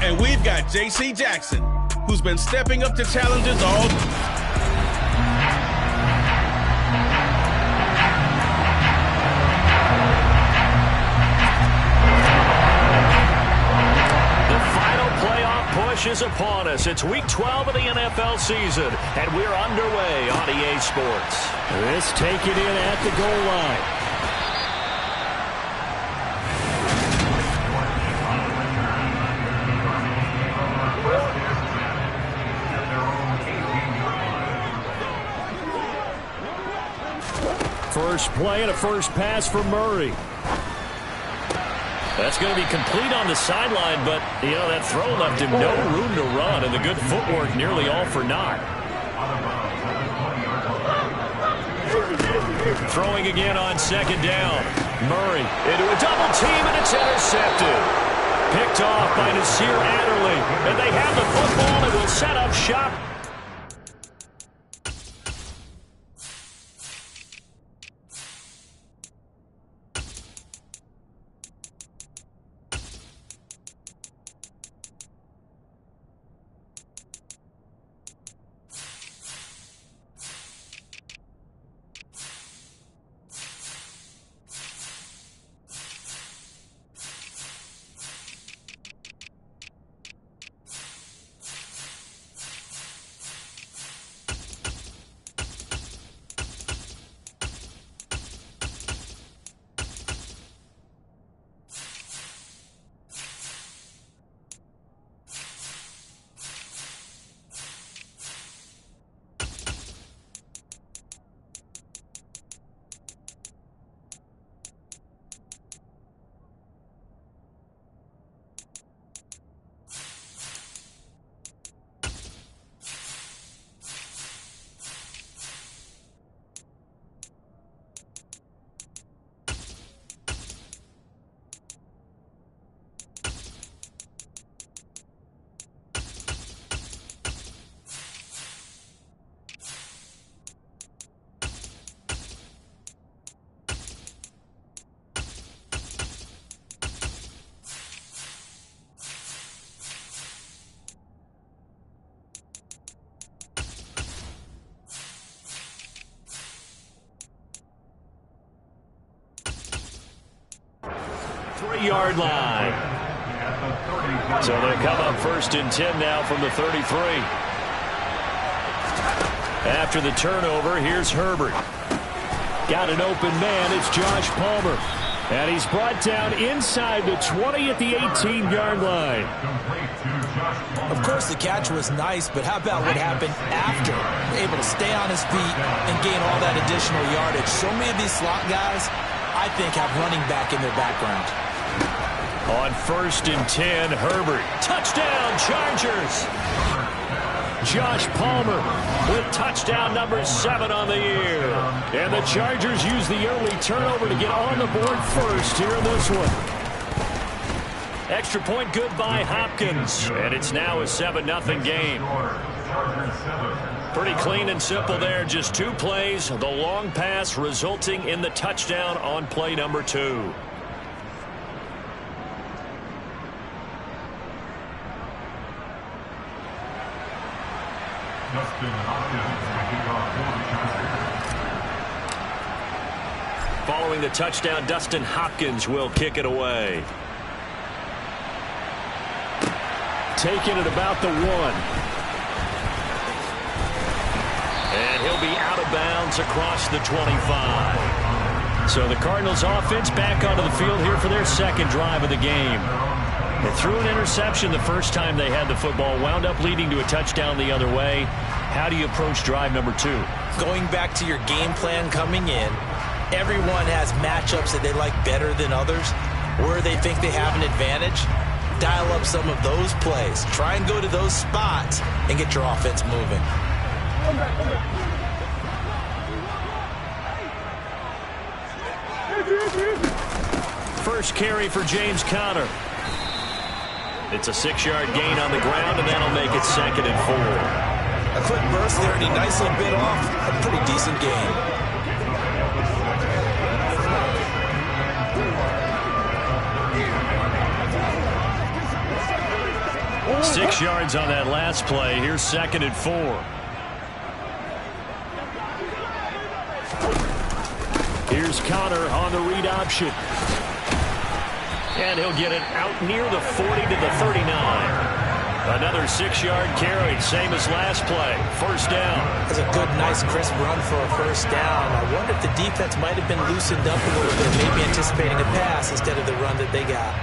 And we've got J.C. Jackson, who's been stepping up to challenges all. Is upon us. It's week 12 of the NFL season, and we're underway on EA Sports. This take it in at the goal line. First play and a first pass for Murray. That's going to be complete on the sideline, but, you know, that throw left him no room to run, and the good footwork nearly all for naught. Throwing again on second down. Murray into a double team, and it's intercepted. Picked off by Nasir Adderley, and they have the football and will set up shop. Yard line. So they come up first and 10 now from the 33. After the turnover, here's Herbert. Got an open man. It's Josh Palmer. And he's brought down inside the 20 at the 18-yard line. Of course, the catch was nice, but how about what happened after? Able to stay on his feet and gain all that additional yardage. So many of these slot guys, I think, have running back in their background. On first and 10, Herbert. Touchdown, Chargers. Josh Palmer with touchdown number 7 on the year. And the Chargers use the early turnover to get on the board first here in this one. Extra point good by Hopkins. And it's now a 7-0 game. Pretty clean and simple there. Just 2 plays. The long pass resulting in the touchdown on play number 2. Following the touchdown, Dustin Hopkins will kick it away. Taking it about the 1. And he'll be out of bounds across the 25. So the Cardinals offense back onto the field here for their second drive of the game. They threw an interception the first time they had the football, wound up leading to a touchdown the other way. How do you approach drive number 2? Going back to your game plan coming in, everyone has matchups that they like better than others. Where they think they have an advantage, dial up some of those plays. Try and go to those spots and get your offense moving. First carry for James Conner. It's a 6-yard gain on the ground, and that'll make it 2nd and 4. A quick burst there, and he nicely bit off a pretty decent gain. 6 yards on that last play. Here's 2nd and 4. Here's Conner on the read option. And he'll get it out near the 40 to the 39. Another 6-yard carry, same as last play. 1st down. That's a good, nice, crisp run for a 1st down. I wonder if the defense might have been loosened up a little bit, maybe anticipating a pass instead of the run that they got.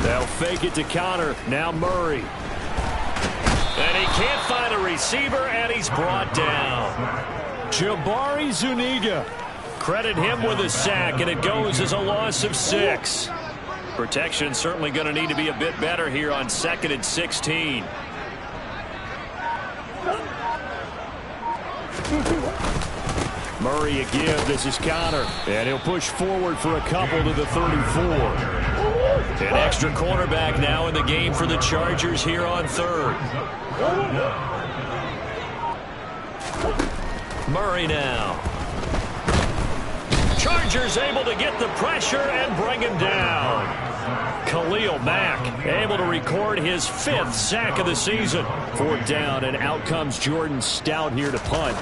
They'll fake it to Conner. Now Murray. And he can't find a receiver, and he's brought down. Jabari Zuniga. Credit him with a sack, and it goes as a loss of 6. Protection certainly going to need to be a bit better here on 2nd and 16. Murray a give. This is Conner. And he'll push forward for a couple to the 34. An extra cornerback now in the game for the Chargers here on 3rd. Murray now. Chargers able to get the pressure and bring him down. Khalil Mack able to record his 5th sack of the season. 4th down, and out comes Jordan Stout here to punt.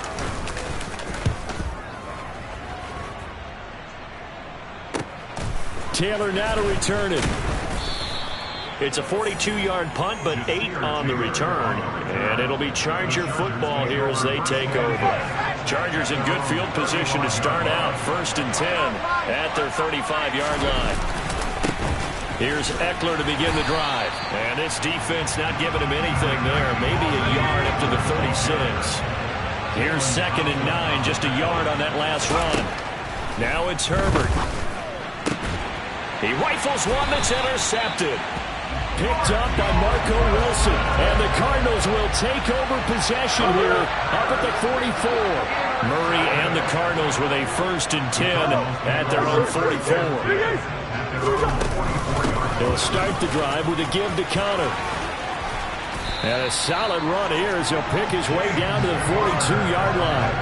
Taylor now to return it. It's a 42-yard punt, but 8 on the return. And it'll be Charger football here as they take over. Chargers in good field position to start out. 1st and 10 at their 35-yard line. Here's Eckler to begin the drive. And this defense not giving him anything there. Maybe a yard up to the 36. Here's 2nd and 9, just a yard on that last run. Now it's Herbert. He rifles one that's intercepted. Picked up by Marco Wilson. And the Cardinals will take over possession here up at the 44. Murray and the Cardinals with a 1st and 10 at their own 44. They'll start the drive with a give to Conner. And a solid run here as he'll pick his way down to the 42-yard line.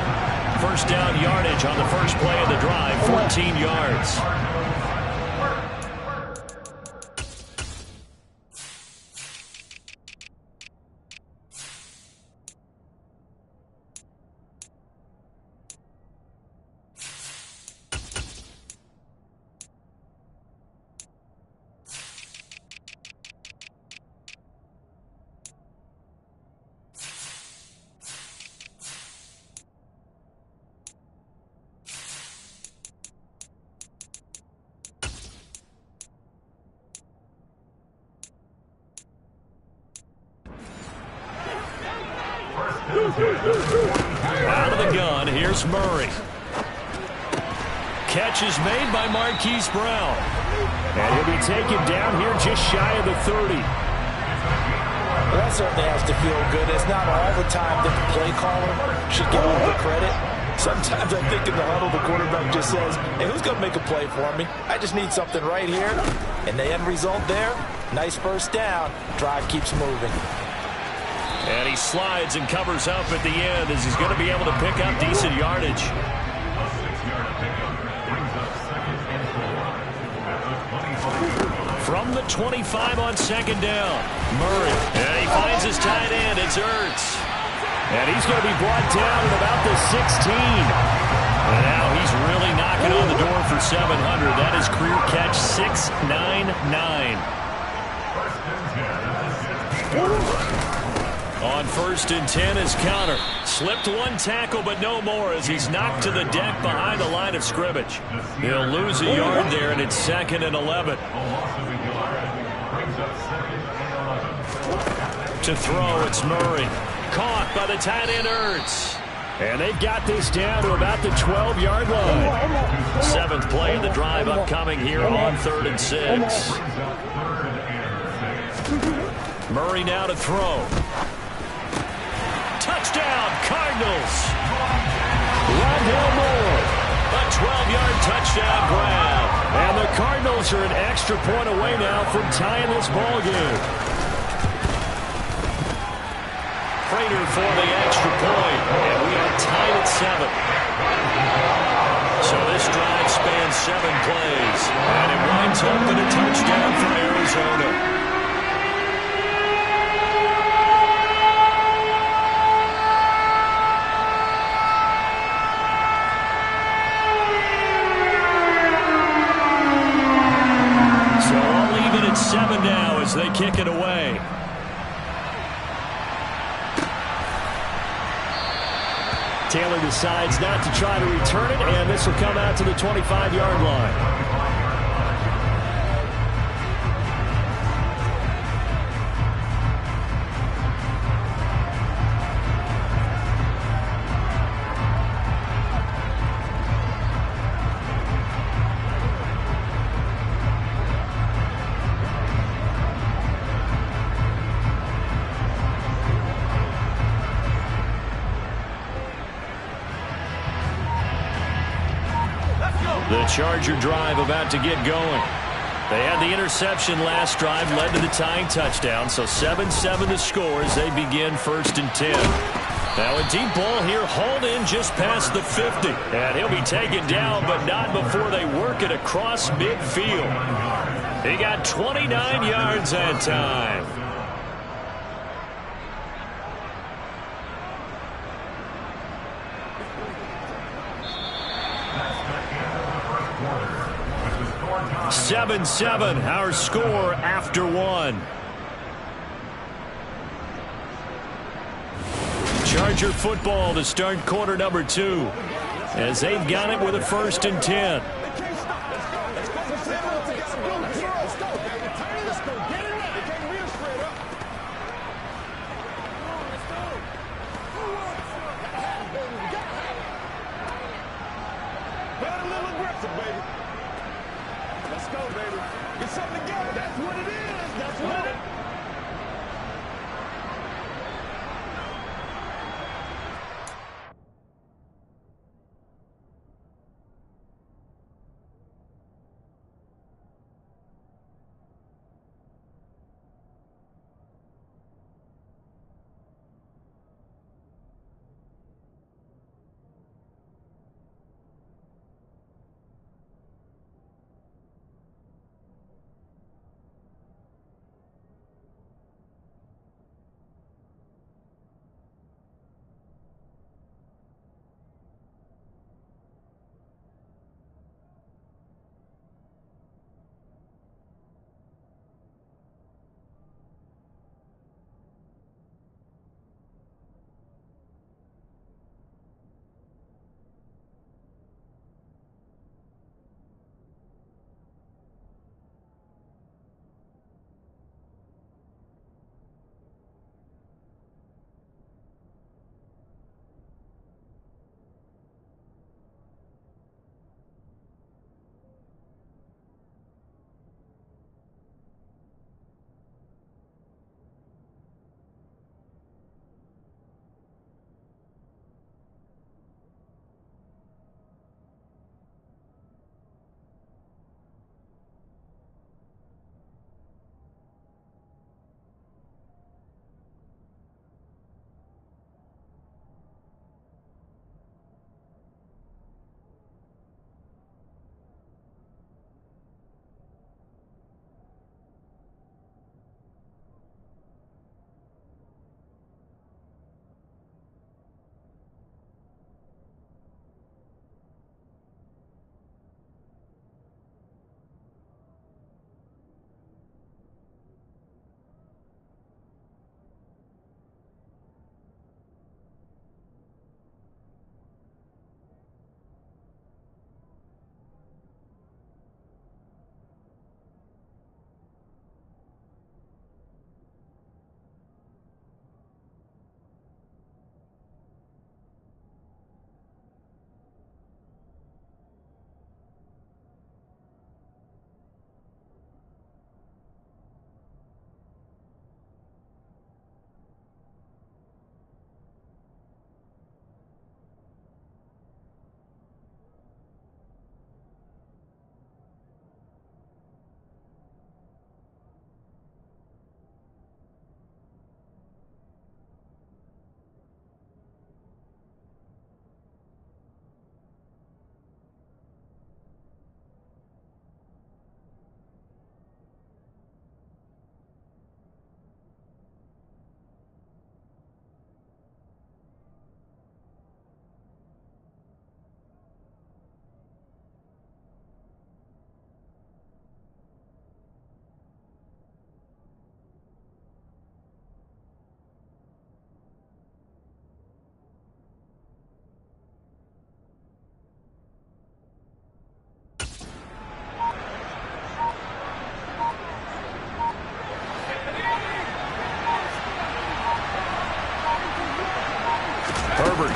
1st down yardage on the first play of the drive, 14 yards. Out of the gun, here's Murray. Catch is made by Marquise Brown. And he'll be taken down here just shy of the 30. Well, that certainly has to feel good. It's not all the time that the play caller should get all the credit. Sometimes I think in the huddle, the quarterback just says, hey, who's going to make a play for me? I just need something right here. And the end result there, nice 1st down. Drive keeps moving. And he slides and covers up at the end as he's going to be able to pick up decent yardage. From the 25 on 2nd down, Murray. And he finds his tight end. It's Ertz. And he's going to be brought down at about the 16. And now he's really knocking on the door for 700. That is career catch 699. On 1st and 10 is Conner. Slipped one tackle, but no more as he's knocked to the deck behind the line of scrimmage. He'll lose a yard there, and it's 2nd and 11. To throw, it's Murray. Caught by the tight end, Ertz. And they've got this down to about the 12-yard line. 7th play of the drive upcoming here on 3rd and 6. Murray now to throw. Touchdown, Cardinals. Rondale Moore touchdown grab. And the Cardinals are an extra point away now from tying this ball game. Prater for the extra point, and we are tied at 7. So this drive spans 7 plays, and it winds up in a touchdown for Arizona. So all even at 7 now as they kick it away. Taylor decides not to try to return it, and this will come out to the 25-yard line. The Charger drive about to get going. They had the interception last drive, led to the tying touchdown, so 7-7 the score as they begin 1st and 10. Now a deep ball here, hauled in just past the 50. And he'll be taken down, but not before they work it across midfield. He got 29 yards that time. Seven, our score after 1. Charger football to start quarter number 2 as they've got it with a 1st and 10.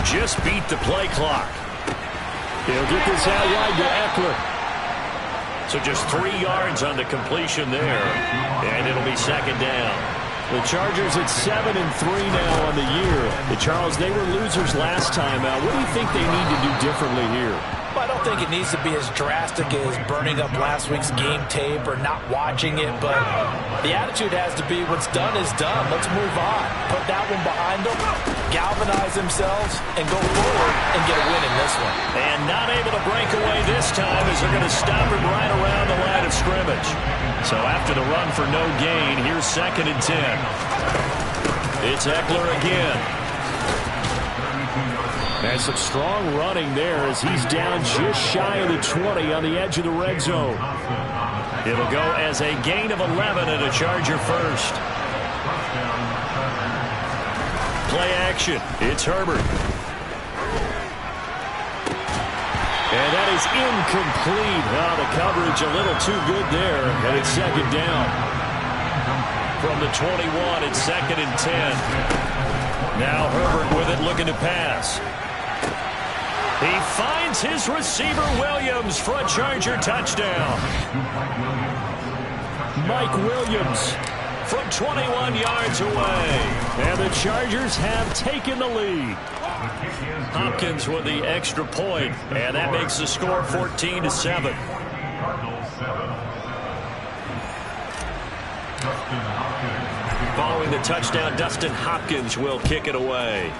just beat the play clock. He'll get this out wide to Ekeler. So just 3 yards on the completion there, and it'll be second down. The Chargers at 7-3 now on the year. Charles, they were losers last time out. What do you think they need to do differently here? I don't think it needs to be as drastic as burning up last week's game tape or not watching it, but the attitude has to be what's done is done. Let's move on. Put that one behind them, galvanize themselves, and go forward and get a win in this one. And not able to break away this time as they're going to stop it right around the line of scrimmage. So after the run for no gain, here's 2nd and 10. It's Ekeler again. And some strong running there as he's down just shy of the 20 on the edge of the red zone. It'll go as a gain of 11 and a Charger first. Play action. It's Herbert. And that is incomplete. Oh, the coverage a little too good there, and it's second down. From the 21, it's 2nd and 10. Now Herbert with it, looking to pass. He finds his receiver, Williams, for a Charger touchdown. Mike Williams from 21 yards away. And the Chargers have taken the lead. Hopkins with the extra point, and that makes the score 14-7. Following the touchdown, Dustin Hopkins will kick it away.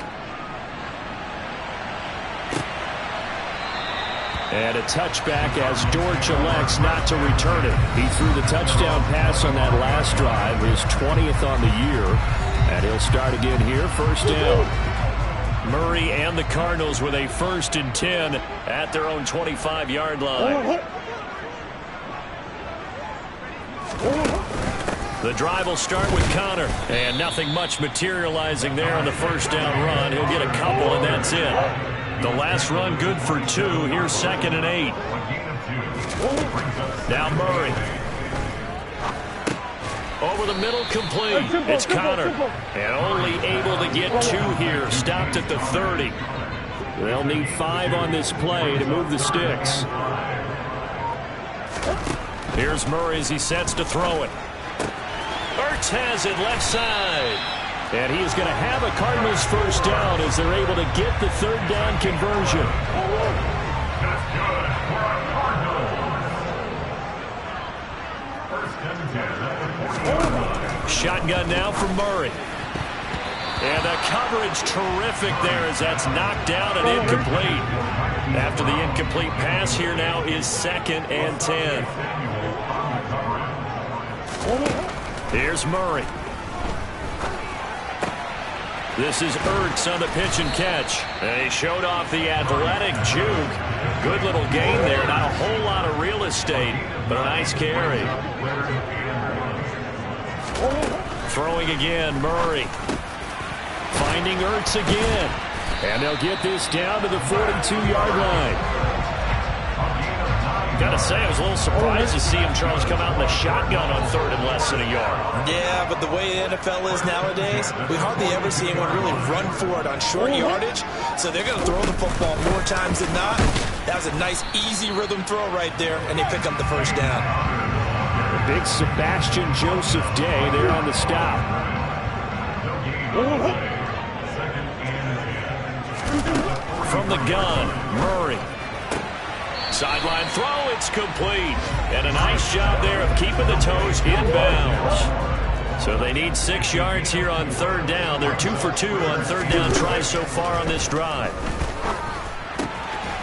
And a touchback as Dortch elects not to return it. He threw the touchdown pass on that last drive, his 20th on the year. And he'll start again here, first down. Murray and the Cardinals with a 1st and 10 at their own 25-yard line. The drive will start with Connor, and nothing much materializing there on the first down run. He'll get a couple, and that's it. The last run good for 2. Here's 2nd and 8. Now Murray. Over the middle, complete. It's Connor. And only able to get 2 here. Stopped at the 30. They'll need 5 on this play to move the sticks. Here's Murray as he sets to throw it. Ertz has it left side. And he is going to have a Cardinals first down as they're able to get the 3rd down conversion. Shotgun now from Murray. And the coverage terrific there as that's knocked down and incomplete. After the incomplete pass, here now is 2nd and 10. Here's Murray. This is Ertz on the pitch and catch. And he showed off the athletic juke. Good little gain there. Not a whole lot of real estate, but a nice carry. Throwing again, Murray. Finding Ertz again. And they'll get this down to the 42-yard line. Gotta say, I was a little surprised to see him, Charles, come out in the shotgun on 3rd and less than a yard. Yeah, but the way the NFL is nowadays, we hardly ever see anyone really run for it on short yardage. So they're going to throw the football more times than not. That was a nice, easy rhythm throw right there, and they pick up the first down. The big Sebastian Joseph Day there on the stop. From the gun, Murray. Sideline throw, it's complete. And a nice job there of keeping the toes inbounds. So they need 6 yards here on 3rd down. They're 2 for 2 on 3rd down tries so far on this drive.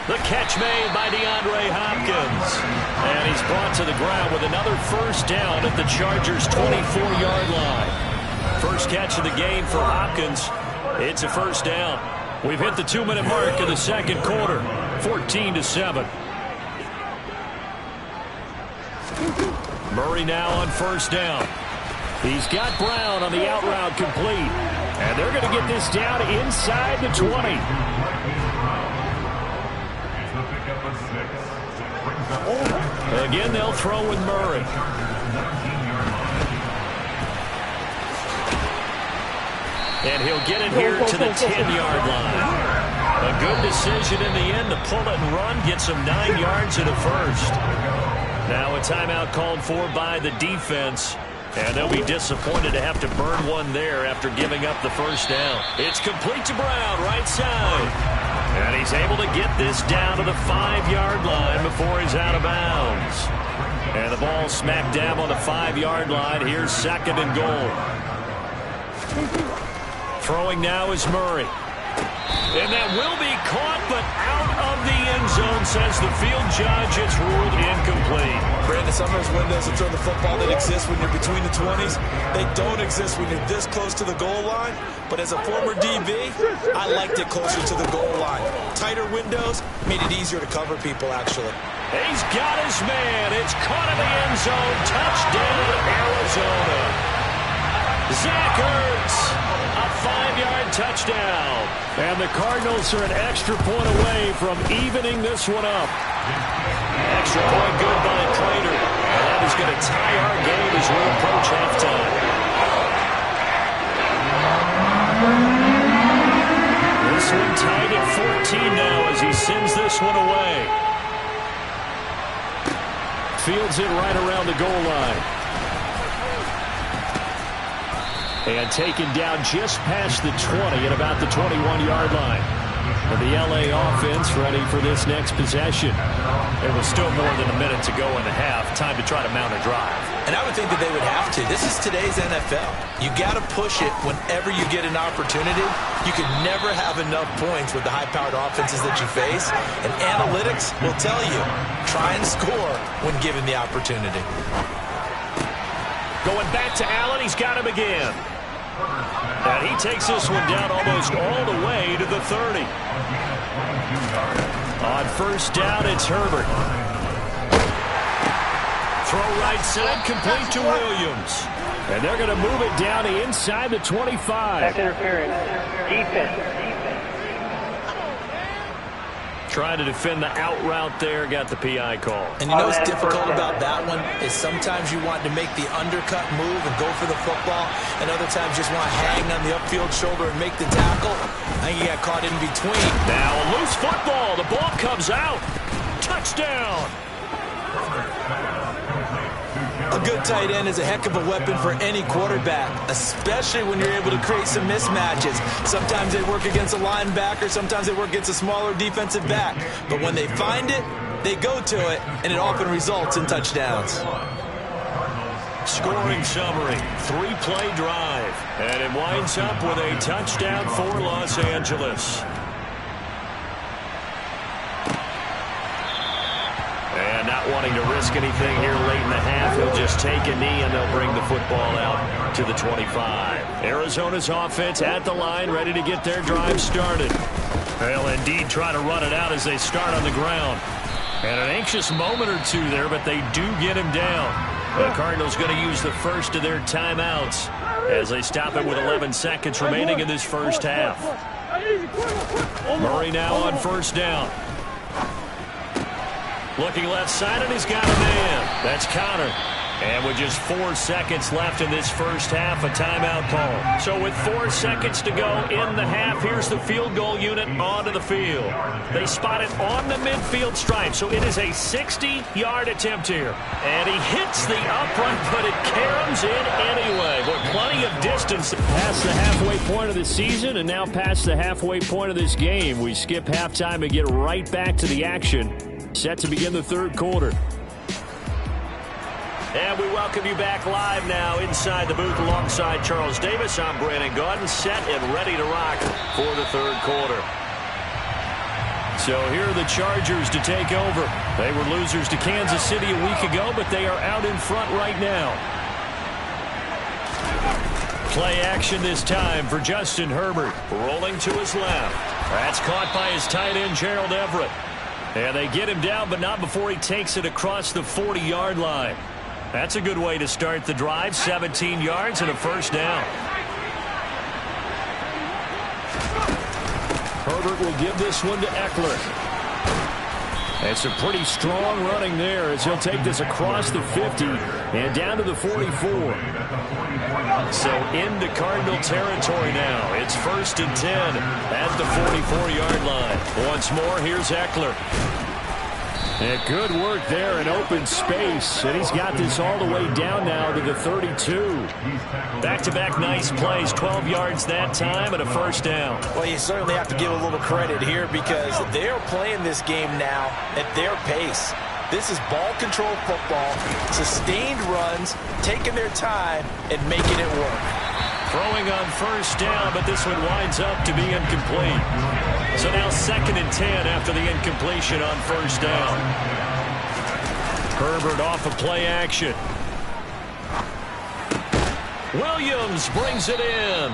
The catch made by DeAndre Hopkins. And he's brought to the ground with another first down at the Chargers' 24-yard line. First catch of the game for Hopkins. It's a first down. We've hit the 2-minute mark of the second quarter. 14-7. Murray now on first down. He's got Brown on the out route complete. And they're going to get this down inside the 20. Again, they'll throw with Murray. And he'll get it here to the 10-yard line. A good decision in the end to pull it and run, get some 9 yards in the first. Now a timeout called for by the defense. And they'll be disappointed to have to burn one there after giving up the first down. It's complete to Brown, right side. And he's able to get this down to the 5-yard line before he's out of bounds. And the ball smack dab on the 5-yard line. Here's 2nd and goal. Throwing now is Murray. And that will be caught, but out of the end zone, says the field judge. It's ruled incomplete. Brandon, some of those windows to throw the football that exist when you're between the 20s, they don't exist when you're this close to the goal line. But as a former DB, I liked it closer to the goal line. Tighter windows made it easier to cover people, actually. He's got his man. It's caught in the end zone. Touchdown, Arizona. Zach Ertz, a 5-yard touchdown. And the Cardinals are an extra point away from evening this one up. Extra point good by Prater. And that is going to tie our game as we approach halftime. This one tied at 14 now as he sends this one away. Fields it right around the goal line. And taken down just past the 20 at about the 21-yard line. And the L.A. offense ready for this next possession. There was still more than a minute to go in the half. Time to try to mount a drive. And I would think that they would have to. This is today's NFL. You got to push it whenever you get an opportunity. You can never have enough points with the high-powered offenses that you face. And analytics will tell you, try and score when given the opportunity. Going back to Allen. He's got him again. And he takes this one down almost all the way to the 30. On first down, it's Herbert. Throw right side, complete to Williams. And they're going to move it down to inside the 25. Pass interference. Defense. Trying to defend the out route there, got the PI call. And you know what's difficult about that one is sometimes you want to make the undercut move and go for the football, and other times just want to hang on the upfield shoulder and make the tackle. I think he got caught in between. Now a loose football. The ball comes out. Touchdown. A good tight end is a heck of a weapon for any quarterback, especially when you're able to create some mismatches. Sometimes they work against a linebacker, sometimes they work against a smaller defensive back. But when they find it, they go to it, and it often results in touchdowns. Scoring summary, 3-play drive. And it winds up with a touchdown for Los Angeles. And not wanting to risk anything here late in the half, he'll just take a knee and they'll bring the football out to the 25. Arizona's offense at the line, ready to get their drive started. They'll indeed try to run it out as they start on the ground. And an anxious moment or two there, but they do get him down. The Cardinals going to use the first of their timeouts as they stop it with 11 seconds remaining in this first half. Murray now on first down. Looking left side, and he's got a man. That's Connor. And with just 4 seconds left in this first half, a timeout call. So with 4 seconds to go in the half, here's the field goal unit onto the field. They spot it on the midfield stripe, so it is a 60-yard attempt here. And he hits the upright, but it caroms in anyway. But plenty of distance. Past the halfway point of the season, and now past the halfway point of this game. We skip halftime and get right back to the action. Set to begin the third quarter. And we welcome you back live now inside the booth alongside Charles Davis. I'm Brandon Gaudin, set and ready to rock for the third quarter. So here are the Chargers to take over. They were losers to Kansas City a week ago, but they are out in front right now. Play action this time for Justin Herbert. Rolling to his left. That's caught by his tight end, Gerald Everett. And they get him down, but not before he takes it across the 40-yard line. That's a good way to start the drive. 17 yards and a first down. Herbert will give this one to Eckler. It's a pretty strong running there as he'll take this across the 50 and down to the 44. So into Cardinal territory now. It's 1st and 10 at the 44-yard line. Once more, here's Ekeler. And good work there in open space. And he's got this all the way down now to the 32. Back-to-back nice plays. 12 yards that time and a first down. Well, you certainly have to give a little credit here because they're playing this game now at their pace. This is ball control football, sustained runs, taking their time, and making it work. Throwing on first down, but this one winds up to be incomplete. So now 2nd and 10 after the incompletion on first down. Herbert off of play action. Williams brings it in.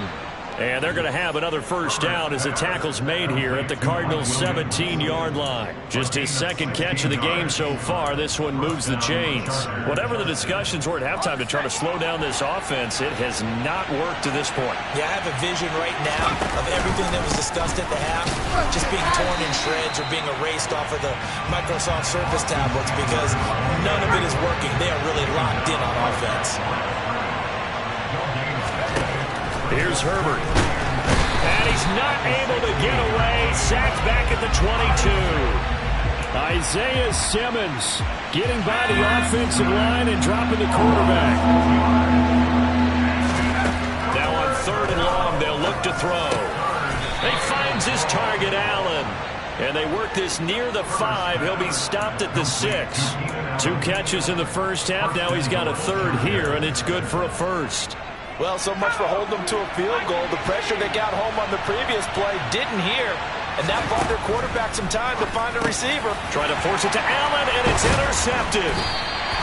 And they're going to have another first down as the tackle's made here at the Cardinals' 17-yard line. Just his 2nd catch of the game so far. This one moves the chains. Whatever the discussions were at halftime to try to slow down this offense, it has not worked to this point. Yeah, I have a vision right now of everything that was discussed at the half just being torn in shreds or being erased off of the Microsoft Surface tablets because none of it is working. They are really locked in on offense. Here's Herbert. And he's not able to get away. Sacked back at the 22. Isaiah Simmons getting by the offensive line and dropping the quarterback. Now on 3rd and long, they'll look to throw. He finds his target, Allen. And they work this near the 5. He'll be stopped at the 6. 2 catches in the first half. Now he's got a 3rd here, and it's good for a first. Well, so much for holding them to a field goal. The pressure they got home on the previous play didn't hear, and that bought their quarterback some time to find a receiver. Trying to force it to Allen, and it's intercepted.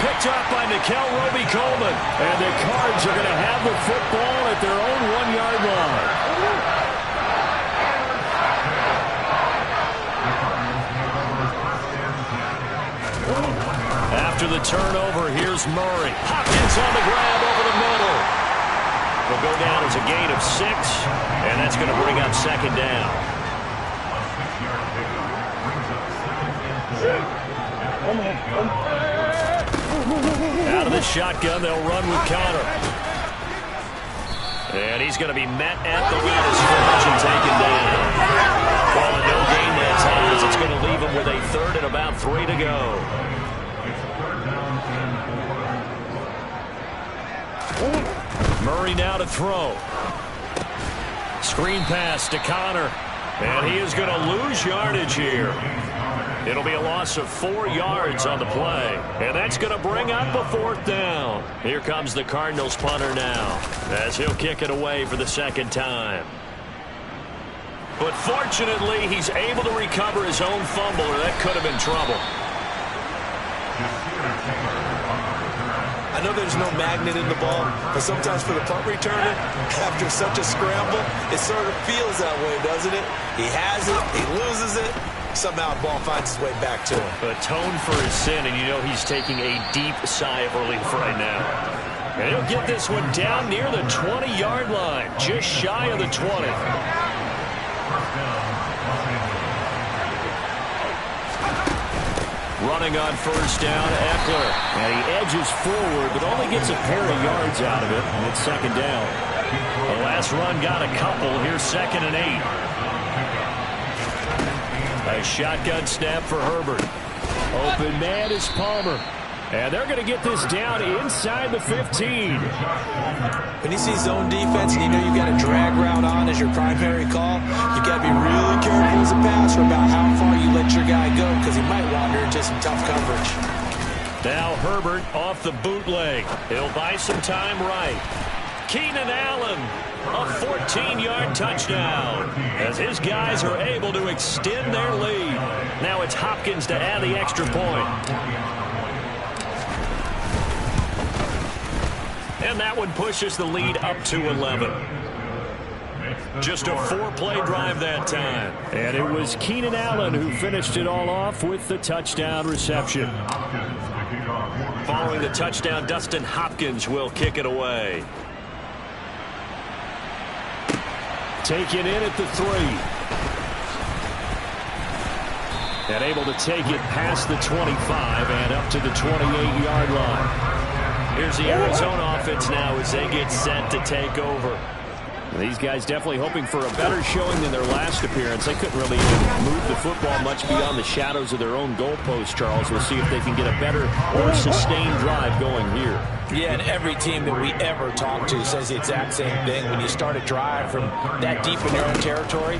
Picked up by Nikel Roby-Coleman. And the Cards are going to have the football at their own 1-yard line. After the turnover, here's Murray. Hopkins on the grab over the middle. Will go down as a gain of 6, and that's going to bring up 2nd down. Out of the shotgun, they'll run with Connor. And he's going to be met at the line of scrimmage and taken down. Well, a no gain that time as it's going to leave him with a 3rd and about 3 to go. Murray now to throw. Screen pass to Connor. And he is going to lose yardage here. It'll be a loss of 4 yards on the play. And that's going to bring up a 4th down. Here comes the Cardinals punter now as he'll kick it away for the 2nd time. But fortunately, he's able to recover his own fumble, or that could have been trouble. I know there's no magnet in the ball, but sometimes for the punt returner, after such a scramble, it sort of feels that way, doesn't it? He has it, he loses it, somehow the ball finds its way back to him. Atone for his sin, and you know he's taking a deep sigh of relief right now. And he'll get this one down near the 20-yard line, just shy of the 20. Running on first down, Ekeler. And he edges forward, but only gets a pair of yards out of it, and it's 2nd down. The last run got a couple. Here's 2nd and 8. A shotgun snap for Herbert. Open man is Palmer. And they're going to get this down inside the 15. When you see zone defense and you know you've got a drag route on as your primary call, you've got to be really careful as a passer about how far you let your guy go because he might wander into some tough coverage. Now Herbert off the bootleg. He'll buy some time right. Keenan Allen, a 14-yard touchdown as his guys are able to extend their lead. Now it's Hopkins to add the extra point. And that one pushes the lead up to 11. Just a 4-play drive that time. And it was Keenan Allen who finished it all off with the touchdown reception. Following the touchdown, Dustin Hopkins will kick it away. Taken in at the 3. And able to take it past the 25 and up to the 28-yard line. Here's the Arizona offense now as they get set to take over. These guys definitely hoping for a better showing than their last appearance. They couldn't really even move the football much beyond the shadows of their own goalpost, Charles. We'll see if they can get a better, more sustained drive going here. Yeah, and every team that we ever talk to says the exact same thing. When you start a drive from that deep in your own territory,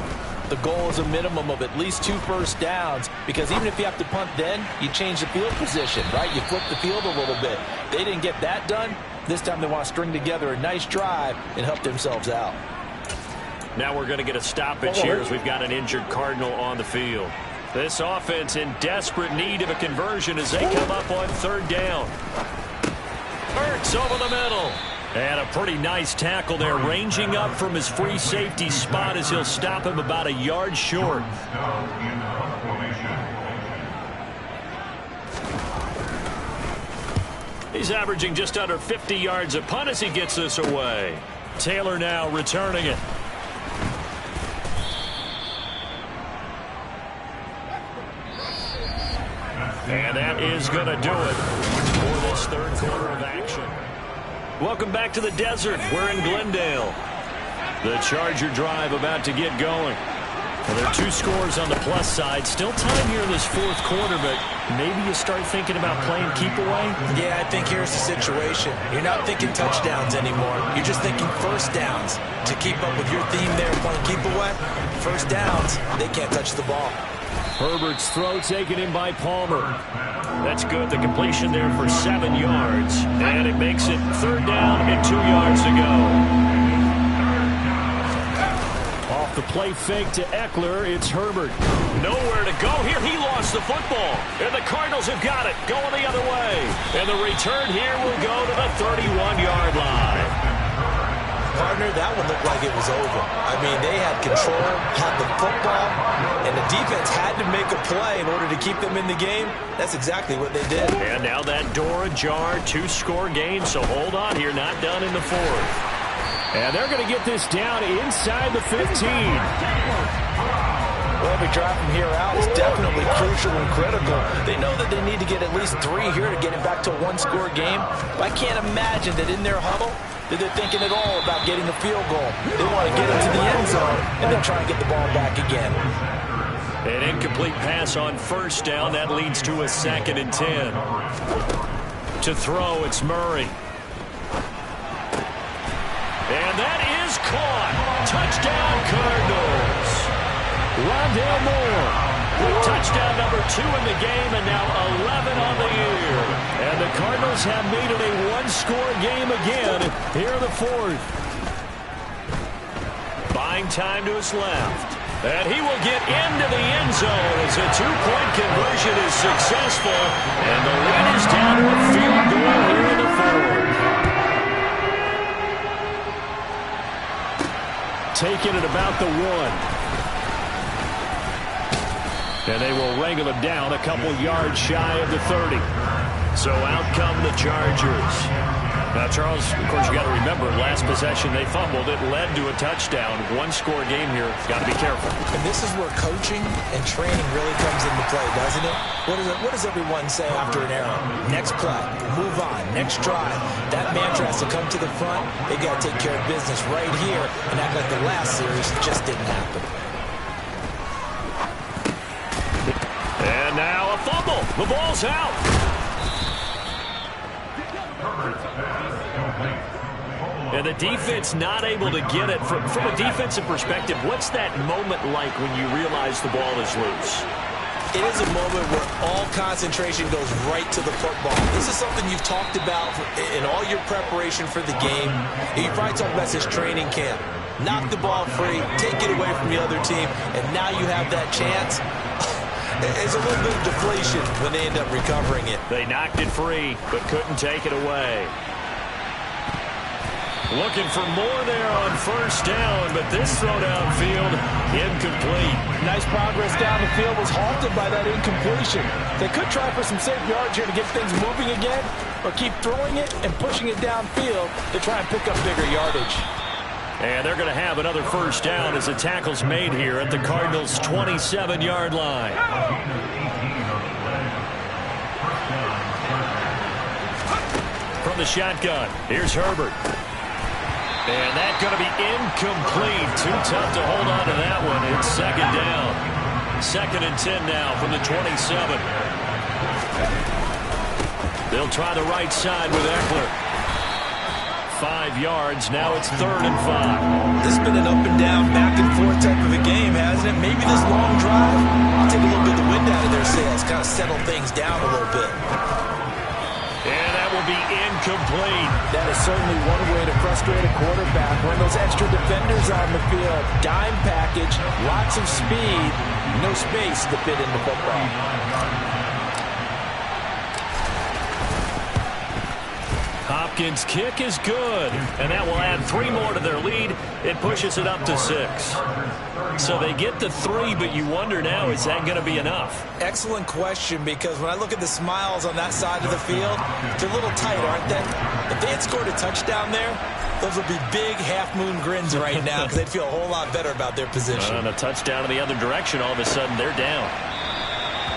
the goal is a minimum of at least 2 first downs, because even if you have to punt then, you change the field position, right? You flip the field a little bit. They didn't get that done. This time they want to string together a nice drive and help themselves out. Now we're going to get a stoppage here as we've got an injured Cardinal on the field. This offense in desperate need of a conversion as they come up on 3rd down. Hurts over the middle. And a pretty nice tackle there, ranging up from his free safety spot as he'll stop him about a yard short. He's averaging just under 50 yards a punt as he gets this away. Taylor now returning it. And that is going to do it for this 3rd quarter of action. Welcome back to the desert. We're in Glendale. The Charger drive about to get going. Well, there are 2 scores on the plus side. Still time here in this 4th quarter, but maybe you start thinking about playing keep away? Yeah, I think here's the situation. You're not thinking touchdowns anymore. You're just thinking first downs. To keep up with your theme there, playing keep away, first downs, they can't touch the ball. Herbert's throw taken in by Palmer. That's good. The completion there for 7 yards. And it makes it 3rd down and 2 yards to go. Off the play fake to Eckler, it's Herbert. Nowhere to go here. He lost the football. And the Cardinals have got it. Going the other way. And the return here will go to the 31-yard line. Partner, that one looked like it was over. I mean, they had control, had the football, and the defense had to make a play in order to keep them in the game. That's exactly what they did. And now that door ajar, 2-score game, so hold on here, not done in the 4th. And they're going to get this down inside the 15. Well, every drive from here out is definitely crucial and critical. They know that they need to get at least 3 here to get it back to a 1-score game. But I can't imagine that in their huddle that they're thinking at all about getting the field goal. They want to get into the end zone and then try and get the ball back again. An incomplete pass on 1st down. That leads to a 2nd and 10. To throw, it's Murray. And that is caught. Touchdown, Cardinals. Rondale Moore with touchdown number 2 in the game and now 11 on the year. And the Cardinals have made it a 1-score game again here in the 4th. Buying time to his left. And he will get into the end zone as a 2-point conversion is successful. And the lead is down to a field goal here in the 4th. Taking it about the 1. And they will wrangle him down a couple yards shy of the 30. So out come the Chargers. Now, Charles, of course, you got to remember, last possession they fumbled. It led to a touchdown. 1-score game here. Got to be careful. And this is where coaching and training really comes into play, doesn't it? What does everyone say after an error? Next play, move on, next drive. That mantra has to come to the front. They got to take care of business right here and act like the last series just didn't happen. And now a fumble. The ball's out. And the defense not able to get it. From a defensive perspective, what's that moment like when you realize the ball is loose? It is a moment where all concentration goes right to the football. This is something you've talked about in all your preparation for the game. You probably talked about this training camp. Knock the ball free, take it away from the other team, and now you have that chance. It's a little bit of deflation when they end up recovering it. They knocked it free, but couldn't take it away. Looking for more there on 1st down, but this throw downfield, incomplete. Nice progress down the field was halted by that incompletion. They could try for some safe yards here to get things moving again, or keep throwing it and pushing it downfield to try and pick up bigger yardage. And they're going to have another first down as the tackle's made here at the Cardinals' 27-yard line. From the shotgun, here's Herbert. And that's going to be incomplete. Too tough to hold on to that one. It's second down. 2nd and 10 now from the 27. They'll try the right side with Eckler. 5 yards. Now it's 3rd and 5. This has been an up and down, back and forth type of a game, hasn't it? Maybe this long drive will take a little bit of the wind out of their sails, kind of settle things down a little bit. And that will be incomplete. That is certainly one way to frustrate a quarterback. When those extra defenders on the field, dime package, lots of speed, no space to fit into football. Hopkins' kick is good, and that will add 3 more to their lead. It pushes it up to 6. So they get the 3, but you wonder now, is that going to be enough? Excellent question, because when I look at the smiles on that side of the field, they're a little tight, aren't they? If they had scored a touchdown there, those would be big half-moon grins right now because they'd feel a whole lot better about their position. And a touchdown in the other direction, all of a sudden they're down.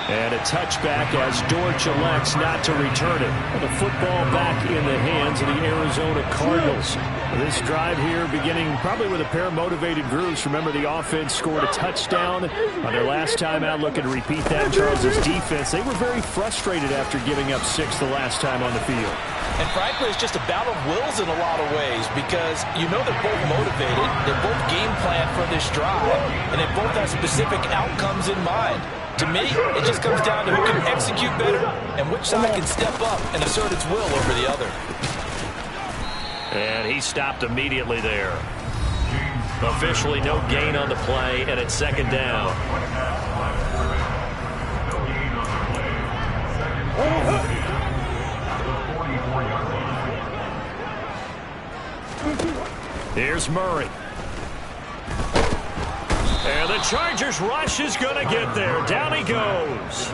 And a touchback as Dortch elects not to return it. And the football back in the hands of the Arizona Cardinals. This drive here beginning probably with a pair of motivated groups. Remember, the offense scored a touchdown on their last time out, looking to repeat that in Charles' defense. They were very frustrated after giving up 6 the last time on the field. And frankly, it's just a battle of wills in a lot of ways because you know they're both motivated, they're both game planned for this drive, and they both have specific outcomes in mind. To me, it just comes down to who can execute better and which side can step up and assert its will over the other. And he stopped immediately there. Officially no gain on the play, and it's 2nd down. Here's Murray. And the Chargers rush is going to get there. Down he goes.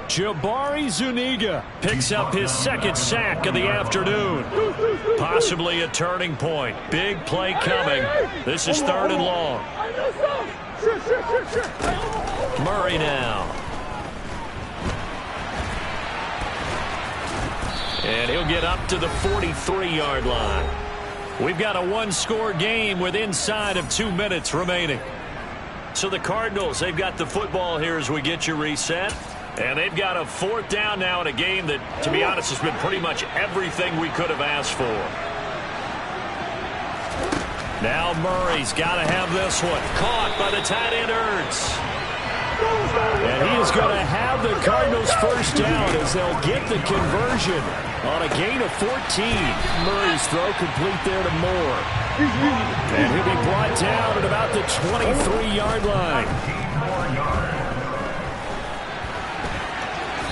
Jabari Zuniga picks up his 2nd sack of the afternoon. Possibly a turning point. Big play coming. This is 3rd and long. Murray now. And he'll get up to the 43-yard line. We've got a 1-score game with inside of 2 minutes remaining. So the Cardinals, they've got the football here as we get you reset. And they've got a 4th down now in a game that, to be honest, has been pretty much everything we could have asked for. Now Murray's got to have this one. Caught by the tight end Ertz. And he is going to have the Cardinals' first down as they'll get the conversion on a gain of 14. Murray's throw complete there to Moore. And he'll be brought down at about the 23-yard line.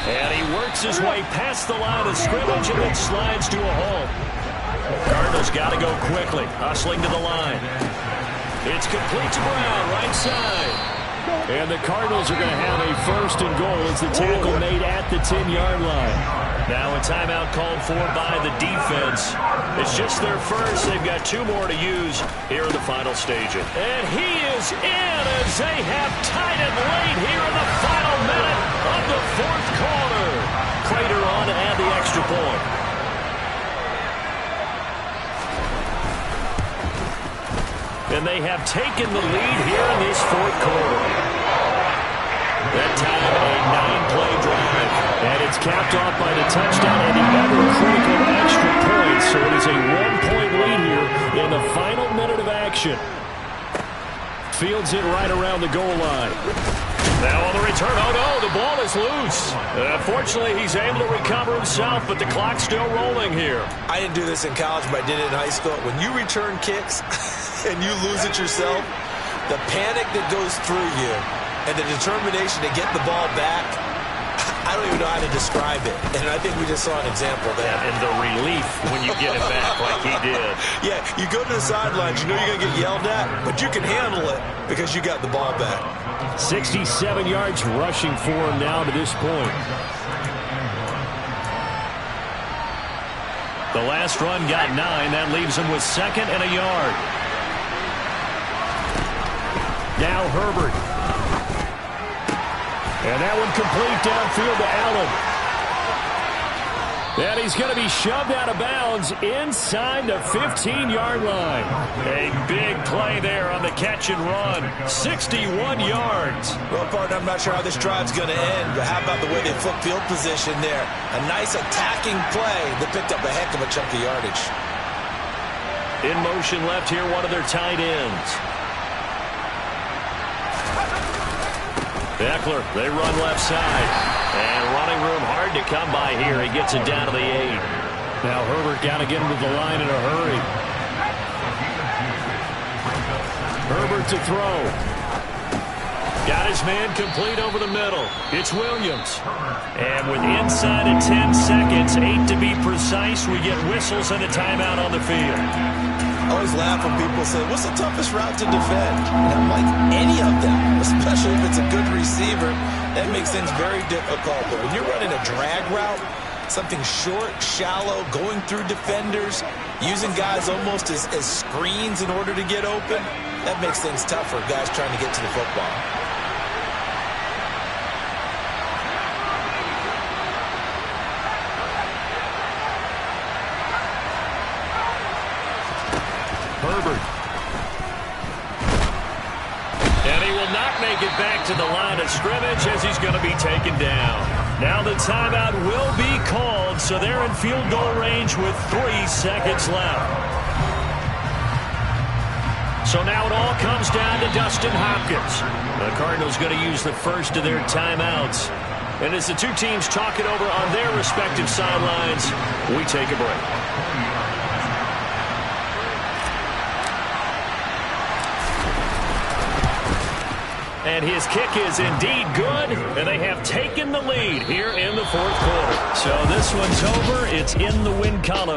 And he works his way past the line of scrimmage and then slides to a halt. Cardinals got to go quickly, hustling to the line. It's complete to Brown, right side. And the Cardinals are going to have a 1st and goal as the tackle made at the 10-yard line. Now a timeout called for by the defense. It's just their first. They've got 2 more to use here in the final stages. And he is in as they have tied it late here in the final minute of the 4th quarter. Crater on to add the extra point. And they have taken the lead here in this 4th quarter. That time a 9-play drive. And it's capped off by the touchdown and the ever-critical extra points. So it is a 1-point lead here in the final minute of action. Fields it right around the goal line. Now on the return, oh no, the ball is loose. Fortunately, he's able to recover himself, but the clock's still rolling here. I didn't do this in college, but I did it in high school. When you return kicks and you lose it yourself, the panic that goes through you and the determination to get the ball back, I don't even know how to describe it. And I think we just saw an example there. And the relief when you get it back like he did. Yeah, you go to the sidelines, you know you're going to get yelled at, but you can handle it because you got the ball back. 67 yards rushing for him now to this point. The last run got 9. That leaves him with 2nd and a yard. Now Herbert. And that one complete downfield to Allen. And he's going to be shoved out of bounds inside the 15-yard line. A big play there on the catch and run. 61 yards. Well, partner, I'm not sure how this drive's going to end, but how about the way they flip field position there? A nice attacking play that picked up a heck of a chunk of yardage. In motion left here, one of their tight ends. Eckler, they run left side. And running room hard to come by here. He gets it down to the 8. Now Herbert got to get him to the line in a hurry. Herbert to throw. Got his man complete over the middle. It's Williams. And with inside of 10 seconds, 8 to be precise, we get whistles and a timeout on the field. I always laugh when people say, what's the toughest route to defend? And I'm like, any of them, especially if it's a good receiver. That makes things very difficult. But when you're running a drag route, something short, shallow, going through defenders, using guys almost as screens in order to get open, that makes things tough for guys trying to get to the football. Herbert. And he will not make it back to the line of scrimmage as he's going to be taken down. Now the timeout will be called, so they're in field goal range with 3 seconds left. So now it all comes down to Dustin Hopkins. The Cardinals going to use the first of their timeouts. And as the two teams talk it over on their respective sidelines, we take a break. And his kick is indeed good, and they have taken the lead here in the fourth quarter. So this one's over. It's in the win column.